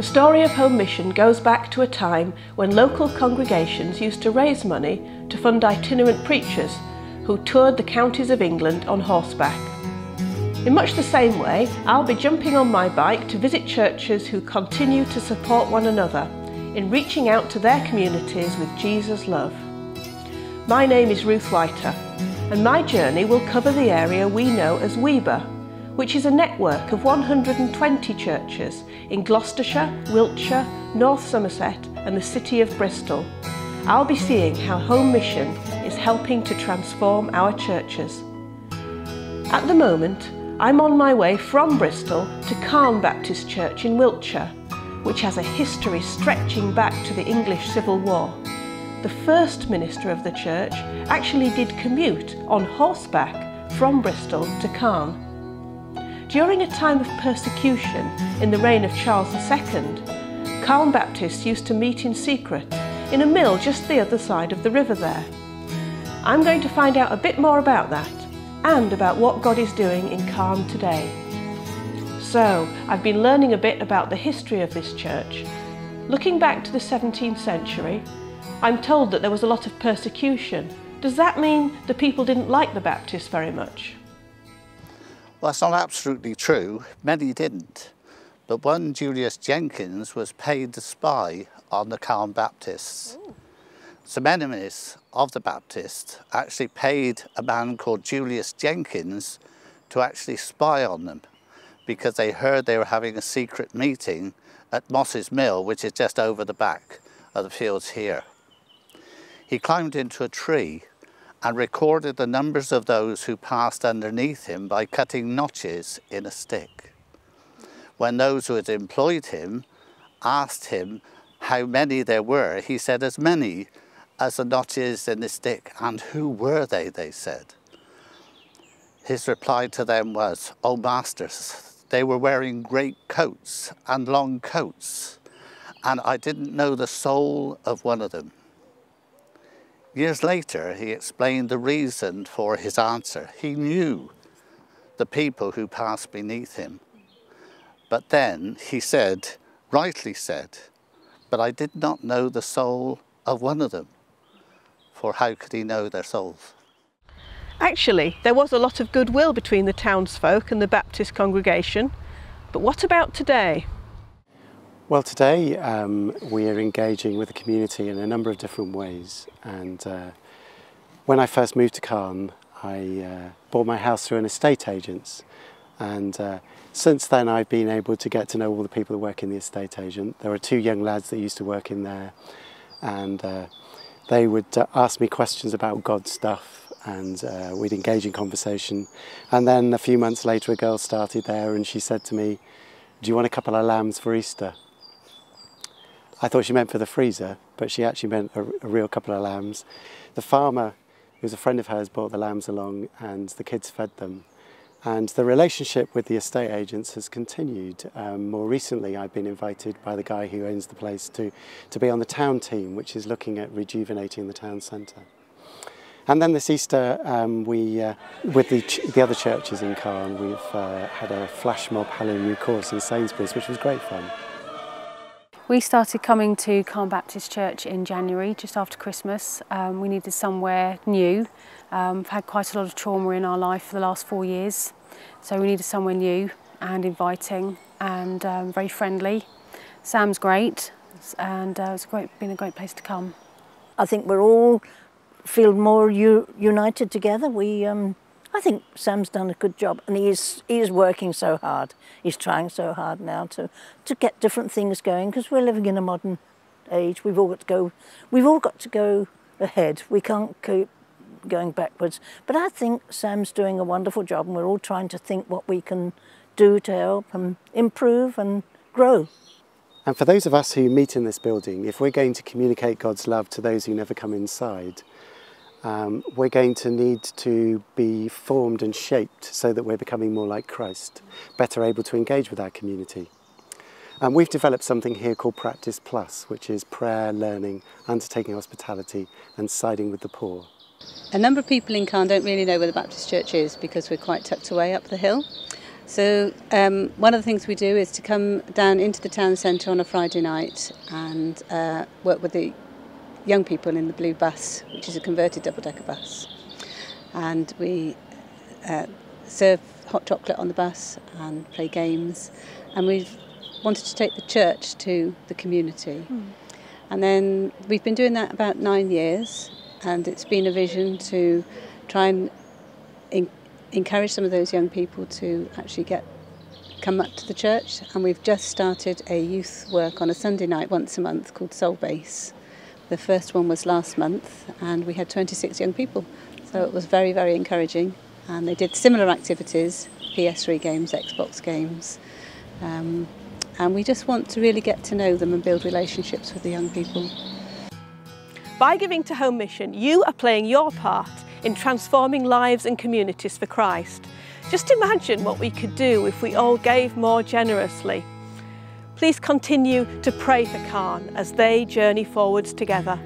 story of home mission goes back to a time when local congregations used to raise money to fund itinerant preachers who toured the counties of England on horseback. In much the same way, I'll be jumping on my bike to visit churches who continue to support one another in reaching out to their communities with Jesus' love. My name is Ruth and my journey will cover the area we know as Weber, which is a network of 120 churches in Gloucestershire, Wiltshire, North Somerset and the city of Bristol. I'll be seeing how home mission is helping to transform our churches. At the moment, I'm on my way from Bristol to Calne Baptist Church in Wiltshire, which has a history stretching back to the English Civil War. The first minister of the church actually did commute on horseback from Bristol to Calne. During a time of persecution in the reign of Charles II, Calne Baptists used to meet in secret in a mill just the other side of the river there. I'm going to find out a bit more about that and about what God is doing in Calne today. So, I've been learning a bit about the history of this church. Looking back to the 17th century, I'm told that there was a lot of persecution. Does that mean the people didn't like the Baptists very much? Well, that's not absolutely true. Many didn't. But one Julius Jenkins was paid to spy on the Calne Baptists. Ooh. Some enemies of the Baptists actually paid a man called Julius Jenkins to actually spy on them because they heard they were having a secret meeting at Moss's Mill, which is just over the back of the fields here. He climbed into a tree and recorded the numbers of those who passed underneath him by cutting notches in a stick. When those who had employed him asked him how many there were, he said, as many as the notches in the stick. And who were they said. His reply to them was, "Oh masters, they were wearing great coats and long coats, and I didn't know the soul of one of them." Years later, he explained the reason for his answer. He knew the people who passed beneath him. But then he said, rightly said, "But I did not know the soul of one of them." For how could he know their souls? Actually, there was a lot of goodwill between the townsfolk and the Baptist congregation. But what about today? Well, today we are engaging with the community in a number of different ways. And when I first moved to Calne, I bought my house through an estate agent's. And since then I've been able to get to know all the people that work in the estate agent. There were two young lads that used to work in there, and they would ask me questions about God's stuff, and we'd engage in conversation. And then a few months later a girl started there and she said to me, "Do you want a couple of lambs for Easter?" I thought she meant for the freezer, but she actually meant a real couple of lambs. The farmer, who was a friend of hers, brought the lambs along and the kids fed them. And the relationship with the estate agents has continued. More recently, I've been invited by the guy who owns the place to be on the town team, which is looking at rejuvenating the town centre. And then this Easter, with the other churches in Calne, we've had a flash mob Hallelujah course in Sainsbury's, which was great fun. We started coming to Calne Baptist Church in January, just after Christmas. We needed somewhere new. We've had quite a lot of trauma in our life for the last 4 years, so we needed somewhere new and inviting and very friendly. Sam's great, and it's been a great place to come. I think we're all feel more united together. I think Sam's done a good job, and he is working so hard. He's trying so hard now to get different things going, because we're living in a modern age. We've all got to go ahead. We can't keep going backwards. But I think Sam's doing a wonderful job, and we're all trying to think what we can do to help and improve and grow. And for those of us who meet in this building, if we're going to communicate God's love to those who never come inside, we're going to need to be formed and shaped so that we're becoming more like Christ, better able to engage with our community. And we've developed something here called Practice Plus, which is prayer, learning, undertaking hospitality and siding with the poor. A number of people in Calne don't really know where the Baptist Church is because we're quite tucked away up the hill. So one of the things we do is to come down into the town centre on a Friday night and work with the young people in the blue bus, which is a converted double-decker bus. And we serve hot chocolate on the bus and play games. And we've wanted to take the church to the community. And then we've been doing that about 9 years, and it's been a vision to try and encourage some of those young people to actually come up to the church. And we've just started a youth work on a Sunday night once a month called Soul Base. The first one was last month, and we had 26 young people, so it was very, very encouraging. And they did similar activities, PS3 games, Xbox games, and we just want to really get to know them and build relationships with the young people. By giving to Home Mission, you are playing your part in transforming lives and communities for Christ. Just imagine what we could do if we all gave more generously. Please continue to pray for Calne as they journey forwards together.